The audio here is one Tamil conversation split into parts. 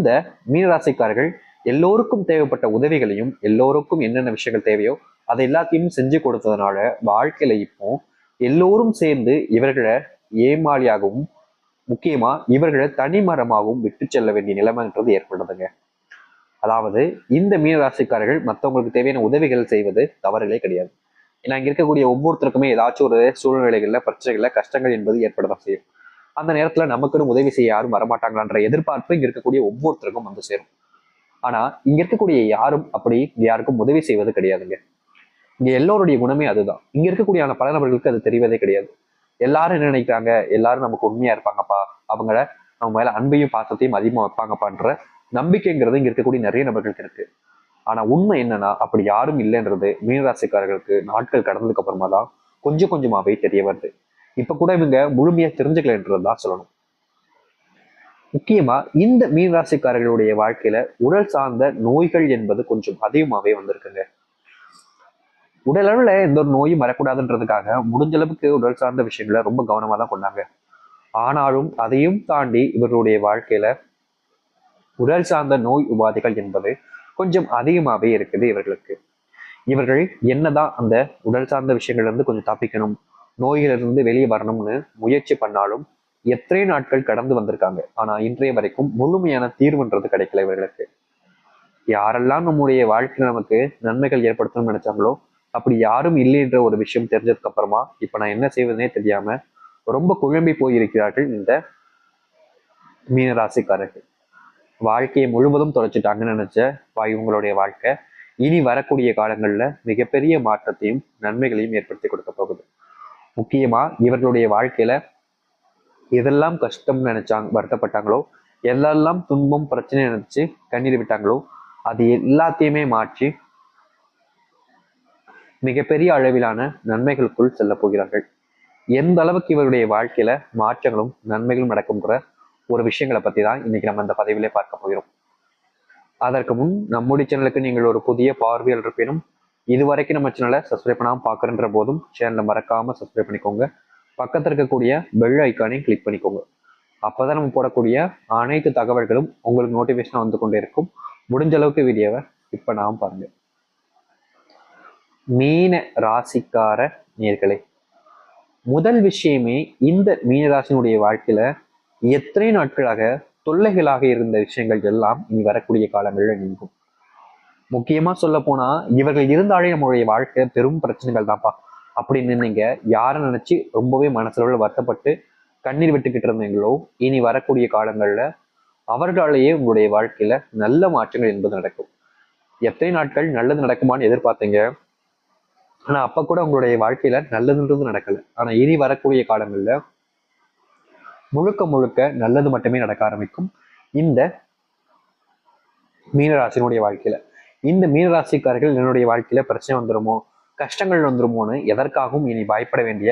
இந்த மீனராசிக்காரர்கள் எல்லோருக்கும் தேவைப்பட்ட உதவிகளையும் எல்லோருக்கும் என்னென்ன விஷயங்கள் தேவையோ அதை எல்லாத்தையும் செஞ்சு கொடுத்ததுனால வாழ்க்கையில இப்போ எல்லோரும் சேர்ந்து இவர்களை ஏமாளியாகவும் முக்கியமா இவர்களை தனிமரமாகவும் விட்டு செல்ல வேண்டிய நிலைமைன்றது ஏற்படுதுங்க. அதாவது இந்த மீனராசிக்காரர்கள் மற்றவங்களுக்கு தேவையான உதவிகள் செய்வது தவறுகளே கிடையாது. ஏன்னா இங்க இருக்கக்கூடிய ஒவ்வொருத்தருக்குமே ஏதாச்சும் ஒரு சூழ்நிலைகள்ல பிரச்சனைகள்ல கஷ்டங்கள் என்பது ஏற்படதான் செய்யும். அந்த நேரத்துல நமக்குன்னு உதவி செய்ய யாரும் வரமாட்டாங்களான்ற எதிர்பார்ப்பு இங்க இருக்கக்கூடிய ஒவ்வொருத்தருக்கும் வந்து சேரும். ஆனா இங்க இருக்கக்கூடிய யாரும் அப்படி யாருக்கும் உதவி செய்வது கிடையாதுங்க. இங்க எல்லோருடைய குணமே அதுதான். இங்க இருக்கக்கூடிய பல நபர்களுக்கு அது தெரிவதே கிடையாது. எல்லாரும் என்ன நினைக்கிறாங்க, எல்லாரும் நமக்கு உண்மையா இருப்பாங்கப்பா, அவங்கள நம்ம மேல அன்பையும் பாசத்தையும் அதிகமா வைப்பாங்கப்பான்ற நம்பிக்கைங்கிறது இங்க இருக்கக்கூடிய நிறைய நபர்களுக்கு இருக்கு. ஆனா உண்மை என்னன்னா அப்படி யாரும் இல்லைன்றது மீனராசிக்காரர்களுக்கு நாட்கள் கடந்ததுக்கு அப்புறமா தான் கொஞ்சம் கொஞ்சமாவே தெரிய வருது. இப்ப கூட இவங்க முழுமையா தெரிஞ்சுக்கலன்றதுதான் சொல்லணும். முக்கியமா இந்த மீனராசிக்காரர்களுடைய வாழ்க்கையில உடல் சார்ந்த நோய்கள் என்பது கொஞ்சம் அதிகமாவே வந்திருக்குங்க. உடல் அளவுல எந்த ஒரு நோயும் வரக்கூடாதுன்றதுக்காக முடிஞ்ச அளவுக்கு உடல் சார்ந்த விஷயங்களை ரொம்ப கவனமா தான் கொண்டாங்க. ஆனாலும் அதையும் தாண்டி இவர்களுடைய வாழ்க்கையில உடல் சார்ந்த நோய் உபாதைகள் என்பது கொஞ்சம் அதிகமாவே இருக்குது இவர்களுக்கு. இவர்கள் என்னதான் அந்த உடல் சார்ந்த விஷயங்கள்ல இருந்து கொஞ்சம் தப்பிக்கணும், நோய்களிலிருந்து வெளியே வரணும்னு முயற்சி பண்ணாலும் எத்தனை நாட்கள் கடந்து வந்திருக்காங்க. ஆனா இன்றைய வரைக்கும் முழுமையான தீர்வுன்றது கிடைக்கல இவர்களுக்கு. யாரெல்லாம் நம்முடைய வாழ்க்கையில நமக்கு நன்மைகள் ஏற்படுத்தணும்னு நினைச்சாங்களோ அப்படி யாரும் இல்லைன்ற ஒரு விஷயம் தெரிஞ்சதுக்கு அப்புறமா இப்ப நான் என்ன செய்வதுனே தெரியாம ரொம்ப குழம்பி போயிருக்கிறார்கள் இந்த மீனராசிக்காரர்கள். வாழ்க்கையை முழுவதும் தொலைச்சிட்டாங்கன்னு நினைச்ச இவங்களுடைய வாழ்க்கை இனி வரக்கூடிய காலங்கள்ல மிகப்பெரிய மாற்றத்தையும் நன்மைகளையும் ஏற்படுத்தி கொடுக்க போகுது. முக்கியமா இவர்களுடைய வாழ்க்கையில எதெல்லாம் கஷ்டம் நினைச்சாங்க வருத்தப்பட்டாங்களோ, எதெல்லாம் துன்பம் பிரச்சனை நினைச்சு கண்ணீர் விட்டாங்களோ அது எல்லாத்தையுமே மாற்றி மிகப்பெரிய அளவிலான நன்மைகளுக்குள் செல்ல போகிறார்கள். எந்த அளவுக்கு இவருடைய வாழ்க்கையில மாற்றங்களும் நன்மைகளும் நடக்கும்ன்ற ஒரு விஷயங்களை பத்தி தான் இன்னைக்கு நம்ம இந்த பதிவிலே பார்க்க போகிறோம். அதற்கு முன் நம்முடைய சேனலுக்கு நீங்கள் ஒரு புதிய பார்வையாளர் இருப்பினும் இதுவரைக்கும் நம்ம சேனலை சப்ஸ்கிரைப் பண்ணாமல் பார்க்குறன்ற போதும் சேனலை மறக்காம சப்ஸ்கிரைப் பண்ணிக்கோங்க. பக்கத்தில் இருக்கக்கூடிய பெல் ஐக்கானையும் கிளிக் பண்ணிக்கோங்க. அப்போதான் நம்ம போடக்கூடிய அனைத்து தகவல்களும் உங்களுக்கு நோட்டிஃபிகேஷன் வந்து கொண்டே இருக்கும். முடிஞ்ச அளவுக்கு வீடியோவை இப்போ நாம் பாருங்க. மீன ராசிக்கார நேர்களே, முதல் விஷயமே இந்த மீனராசினுடைய வாழ்க்கையில எத்தனை நாட்களாக தொல்லைகளாக இருந்த விஷயங்கள் எல்லாம் இனி வரக்கூடிய காலங்களில் நீங்கும். முக்கியமா சொல்ல போனா இவர்கள் இருந்தாலே நம்மளுடைய வாழ்க்கை பெரும் பிரச்சனைகள் தான்ப்பா அப்படின்னு நீங்க யாரை நினைச்சு ரொம்பவே மனசுல வருத்தப்பட்டு கண்ணீர் விட்டுக்கிட்டு இருந்தீங்களோ இனி வரக்கூடிய காலங்கள்ல அவர்களாலேயே உங்களுடைய வாழ்க்கையில நல்ல மாற்றங்கள் என்பது நடக்கும். எத்தனை நாட்கள் நல்லது நடக்குமான்னு எதிர்பார்த்தீங்க, ஆனா அப்ப கூட உங்களுடைய வாழ்க்கையில நல்லதுன்றது நடக்கல. ஆனா இனி வரக்கூடிய காலங்கள்ல முழுக்க முழுக்க நல்லது மட்டுமே நடக்க ஆரம்பிக்கும் இந்த மீனராசினுடைய வாழ்க்கையில. இந்த மீனராசிக்காரர்கள் என்னுடைய வாழ்க்கையில பிரச்சனை வந்துருமோ, கஷ்டங்கள் வந்துருமோன்னு எதற்காகவும் இனி பயப்பட வேண்டிய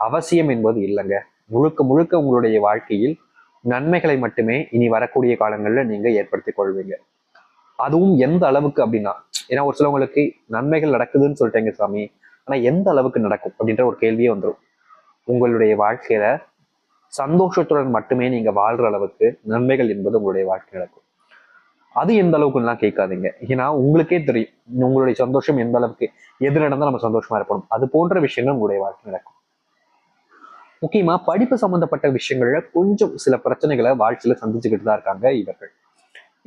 அவசியம் என்பது இல்லைங்க. முழுக்க முழுக்க உங்களுடைய வாழ்க்கையில் நன்மைகளை மட்டுமே இனி வரக்கூடிய காலங்கள்ல நீங்க ஏற்படுத்திக் கொள்வீங்க. அதுவும் எந்த அளவுக்கு அப்படின்னா, ஏன்னா ஒரு சிலவங்களுக்கு நன்மைகள் நடக்குதுன்னு சொல்லிட்டேங்க சாமி, ஆனா எந்த அளவுக்கு நடக்கும் அப்படின்ற ஒரு கேள்வியே வந்துடும். உங்களுடைய வாழ்க்கையில சந்தோஷத்துடன் மட்டுமே நீங்க வாழ்ற அளவுக்கு நன்மைகள் என்பது உங்களுடைய வாழ்க்கை நடக்கும். அது எந்த அளவுக்குலாம் கேட்காதீங்க. ஏன்னா உங்களுக்கே தெரியும் உங்களுடைய சந்தோஷம் எந்த அளவுக்கு எது நடந்தா நம்ம சந்தோஷமா இருப்போம். அது போன்ற விஷயங்கள் உங்களுடைய வாழ்க்கை நடக்கும். முக்கியமா படிப்பு சம்பந்தப்பட்ட விஷயங்கள்ல கொஞ்சம் சில பிரச்சனைகளை வாழ்க்கையில சந்திச்சுக்கிட்டு தான் இருக்காங்க இவர்கள்.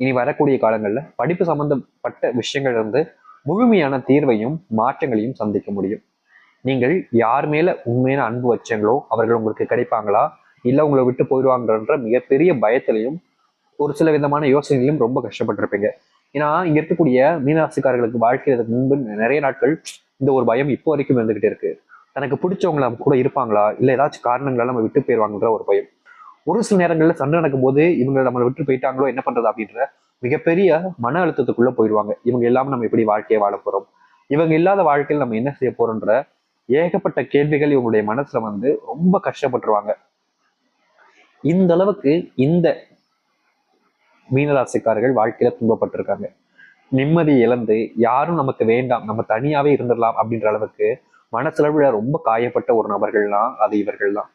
இனி வரக்கூடிய காலங்கள்ல படிப்பு சம்பந்தப்பட்ட விஷயங்கள் இருந்து முழுமையான தீர்வையும் மாற்றங்களையும் சந்திக்க முடியும். நீங்கள் யார் மேல உண்மையான அன்பு வச்சீங்களோ அவர்கள் உங்களுக்கு கிடைப்பாங்களா, இல்ல உங்களை விட்டு போயிடுவாங்கன்ற மிகப்பெரிய பயத்திலையும் ஒரு சில விதமான யோசனைகளையும் ரொம்ப கஷ்டப்பட்டிருப்பீங்க. ஏன்னா இங்க இருக்கக்கூடிய மீனராசிக்காரர்களுக்கு வாழ்க்கைக்கு முன்பு நிறைய நாட்கள் இந்த ஒரு பயம் இப்போ வரைக்கும் இருந்துகிட்டே இருக்கு. தனக்கு பிடிச்சவங்கள கூட இருப்பாங்களா, இல்ல ஏதாச்சும் காரணங்களால நம்ம விட்டு போயிடுவாங்கன்ற ஒரு பயம். ஒரு சில நேரங்கள்ல சண்டை நடக்கும் போது இவங்க நம்மளை விட்டு போயிட்டாங்களோ என்ன பண்றது அப்படின்ற மிகப்பெரிய மன அழுத்தத்துக்குள்ள போயிடுவாங்க. இவங்க இல்லாம நம்ம எப்படி வாழ்க்கையை வாழ போறோம், இவங்க இல்லாத வாழ்க்கையில் நம்ம என்ன செய்ய போறோம்ன்ற ஏகப்பட்ட கேள்விகள் இவங்களுடைய மனசுல வந்து ரொம்ப கஷ்டப்பட்டுருவாங்க. இந்த அளவுக்கு இந்த மீனராசிக்காரர்கள் வாழ்க்கையில துன்பப்பட்டிருக்காங்க. நிம்மதி இழந்து யாரும் நமக்கு வேண்டாம், நம்ம தனியாவே இருந்துடலாம் அப்படின்ற அளவுக்கு மனசளவுல ரொம்ப காயப்பட்ட ஒரு நபர்கள்லாம் அது இவர்கள் தான்.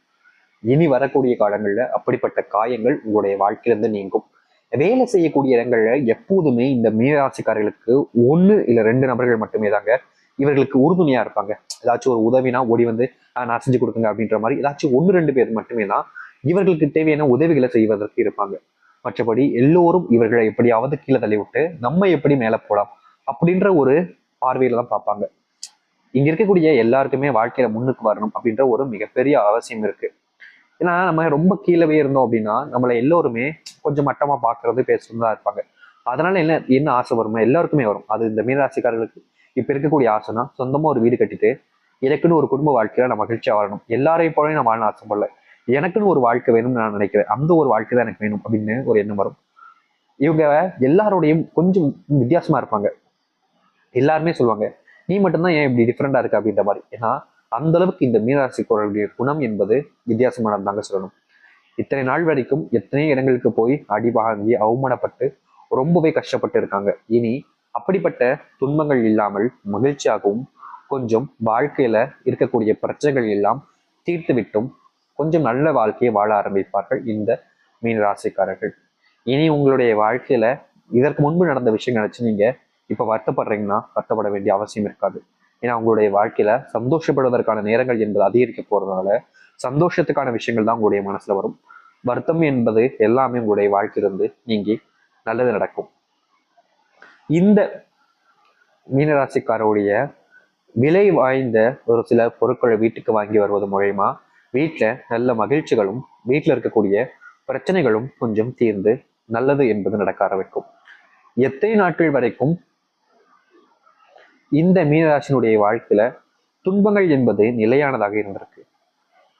இனி வரக்கூடிய காலங்கள்ல அப்படிப்பட்ட காயங்கள் உங்களுடைய வாழ்க்கையிலிருந்து நீங்கும். வேலை செய்யக்கூடிய இடங்கள்ல எப்போதுமே இந்த மீனராசிக்காரர்களுக்கு ஒண்ணு இல்ல ரெண்டு நபர்கள் மட்டுமே தாங்க இவர்களுக்கு உறுதுணையா இருப்பாங்க. ஏதாச்சும் ஒரு உதவினா ஓடி வந்து நான் செஞ்சு கொடுக்குங்க அப்படின்ற மாதிரி ஏதாச்சும் ஒன்று ரெண்டு பேர் மட்டுமே தான் இவர்களுக்கு தேவையான உதவிகளை செய்வதற்கு இருப்பாங்க. மற்றபடி எல்லோரும் இவர்களை எப்படியாவது கீழே தள்ளி விட்டு நம்ம எப்படி மேல போலாம் அப்படின்ற ஒரு பார்வையில தான் பார்ப்பாங்க. இங்க இருக்கக்கூடிய எல்லாருக்குமே வாழ்க்கையில முன்னுக்கு வரணும் அப்படின்ற ஒரு மிகப்பெரிய அவசியம் இருக்கு. ஏன்னா நம்ம ரொம்ப கீழவே இருந்தோம் அப்படின்னா நம்மளை எல்லோருமே கொஞ்சம் மட்டமா பாக்குறது பேசுறது தான் இருப்பாங்க. அதனால என்ன என்ன ஆசை வருமா எல்லாருக்குமே வரும். அது இந்த மீனராசிக்காரர்களுக்கு இப்ப இருக்கக்கூடிய ஆசைனா சொந்தமா ஒரு வீடு கட்டிட்டு எனக்குன்னு ஒரு குடும்ப வாழ்க்கையில நான் மகிழ்ச்சியா வாழணும். எல்லாரையும் போலயும் நான் வாழ ஆசைப்படல. எனக்குன்னு ஒரு வாழ்க்கை வேணும்னு நான் நினைக்கிறேன். அந்த ஒரு வாழ்க்கை தான் எனக்கு வேணும் அப்படின்னு ஒரு எண்ணம் வரும். இவங்க எல்லாரோடையும் கொஞ்சம் வித்தியாசமா இருப்பாங்க. எல்லாருமே சொல்லுவாங்க நீ மட்டும்தான் ஏன் இப்படி டிஃப்ரெண்டா இருக்கு அப்படின்ற மாதிரி. ஏன்னா அந்த அளவுக்கு இந்த மீனராசிக்காரர்களுடைய குணம் என்பது வித்தியாசமானதாங்க சொல்லணும். இத்தனை நாள் வரைக்கும் எத்தனை இடங்களுக்கு போய் அடி வாங்கி அவமானப்பட்டு ரொம்பவே கஷ்டப்பட்டு இருக்காங்க. இனி அப்படிப்பட்ட துன்பங்கள் இல்லாமல் மகிழ்ச்சியாகவும் கொஞ்சம் வாழ்க்கையில இருக்கக்கூடிய பிரச்சனைகள் எல்லாம் தீர்த்து விட்டும் கொஞ்சம் நல்ல வாழ்க்கையை வாழ ஆரம்பிப்பார்கள் இந்த மீன ராசிக்காரர்கள். இனி உங்களுடைய வாழ்க்கையில இதற்கு முன்பு நடந்த விஷயம் நினைச்சு நீங்க இப்ப வருத்தப்படுறீங்கன்னா வருத்தப்பட வேண்டிய அவசியம் இருக்காது. ஏன்னா உங்களுடைய வாழ்க்கையில சந்தோஷப்படுவதற்கான நேரங்கள் என்பது அதிகரிக்க போறதுனால சந்தோஷத்துக்கான விஷயங்கள் தான் உங்களுடைய மனசுல வரும். வருத்தம் என்பது எல்லாமே உங்களுடைய வாழ்க்கையிலிருந்து நீங்கி நல்லது நடக்கும். இந்த மீனராசிக்காரருடைய விலை வாய்ந்த ஒரு சில பொருட்களை வீட்டுக்கு வாங்கி வருவது மூலயமா வீட்டுல நல்ல மகிழ்ச்சிகளும் வீட்டுல இருக்கக்கூடிய பிரச்சனைகளும் கொஞ்சம் தீர்ந்து நல்லது என்பது நடக்க ஆரம்பிக்கும். எத்தனை நாட்கள் வரைக்கும் இந்த மீனராசினுடைய வாழ்க்கையில துன்பங்கள் என்பது நிலையானதாக இருந்திருக்கு.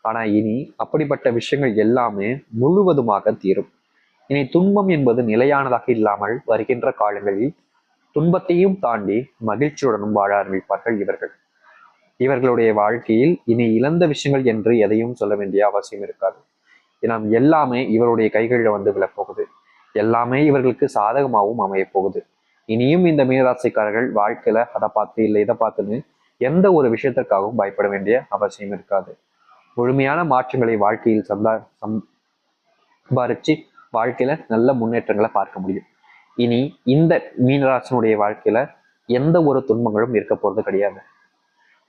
ஆனா இனி அப்படிப்பட்ட விஷயங்கள் எல்லாமே முழுவதுமாக தீரும். இனி துன்பம் என்பது நிலையானதாக இல்லாமல் வருகின்ற காலங்களில் துன்பத்தையும் தாண்டி மகிழ்ச்சியுடனும் வாழ ஆரம்பிப்பார்கள் இவர்கள். இவர்களுடைய வாழ்க்கையில் இனி இழந்த விஷயங்கள் என்று எதையும் சொல்ல வேண்டிய அவசியம் இருக்காது. ஏன்னா எல்லாமே இவருடைய கைகளில் வந்து விழப்போகுது. எல்லாமே இவர்களுக்கு சாதகமாகவும் அமைய போகுது. இனியும் இந்த மீனராசிக்காரர்கள் வாழ்க்கையில அதை பார்த்து இல்லை இதை பார்த்துன்னு எந்த ஒரு விஷயத்திற்காகவும் பயப்பட வேண்டிய அவசியம் இருக்காது. முழுமையான மாற்றங்களை வாழ்க்கையில் சம்பாரிச்சு வாழ்க்கையில நல்ல முன்னேற்றங்களை பார்க்க முடியும். இனி இந்த மீனராசினுடைய வாழ்க்கையில எந்த ஒரு துன்பங்களும் இருக்க போறது கிடையாது.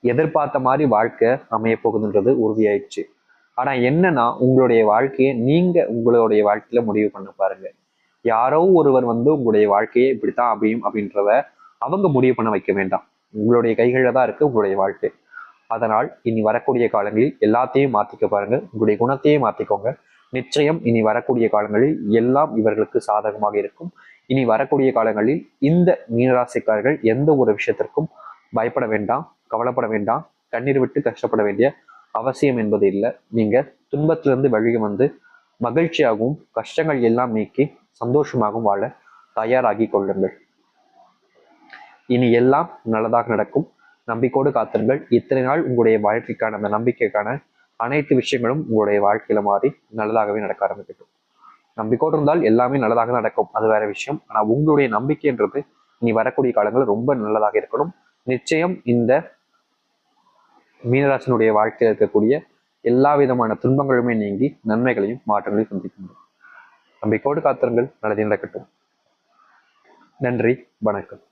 எதிர்பார்த்த மாதிரி வாழ்க்கை அமைய போகுதுன்றது உறுதியாயிடுச்சு. ஆனா என்னன்னா உங்களுடைய வாழ்க்கையை நீங்க உங்களுடைய வாழ்க்கையில முடிவு பண்ண பாருங்க. யாரோ ஒருவர் வந்து உங்களுடைய வாழ்க்கையை இப்படித்தான் அமையும் அப்படின்றத அவங்க முடிவு பண்ண வைக்க வேண்டாம். உங்களுடைய கைகளில் தான் இருக்கு உங்களுடைய வாழ்க்கை. அதனால் இனி வரக்கூடிய காலங்களில் எல்லாத்தையும் மாத்திக்க பாருங்க. உங்களுடைய குணத்தையே மாத்திக்கோங்க. நிச்சயம் இனி வரக்கூடிய காலங்களில் எல்லாம் இவர்களுக்கு சாதகமாக இருக்கும். இனி வரக்கூடிய காலங்களில் இந்த மீனராசிக்காரர்கள் எந்த ஒரு விஷயத்திற்கும் பயப்பட வேண்டாம், கவலைப்பட வேண்டாம், கண்ணீர் விட்டு கஷ்டப்பட வேண்டிய அவசியம் என்பது இல்லை. நீங்க துன்பத்திலிருந்து வெளியே வந்து மகிழ்ச்சியாகவும் கஷ்டங்கள் எல்லாம் நீக்கி சந்தோஷமாகவும் வாழ தயாராகி கொள்ளுங்கள். இனி எல்லாம் நல்லதாக நடக்கும். நம்பிக்கையோடு காத்திருங்கள். இத்தனை நாள் உங்களுடைய வாழ்க்கைக்கான அந்த நம்பிக்கைக்கான அனைத்து விஷயங்களும் உங்களுடைய வாழ்க்கையில மாறி நல்லதாகவே நடக்க ஆரம்பிக்கட்டும். நம்பிக்கையோடு இருந்தால் எல்லாமே நல்லதாக நடக்கும், அது வேற விஷயம். ஆனா உங்களுடைய நம்பிக்கைன்றது இனி வரக்கூடிய காலங்கள் ரொம்ப நல்லதாக இருக்கணும். நிச்சயம் இந்த மீனராசினுடைய வாழ்க்கையில் இருக்கக்கூடிய எல்லா விதமான துன்பங்களுமே நீங்கி நன்மைகளையும் மாற்றங்களையும் சந்திக்க முடியும். நம்பிக்கையோடு காத்திருங்கள். நல்லதே நடக்கட்டும். நன்றி, வணக்கம்.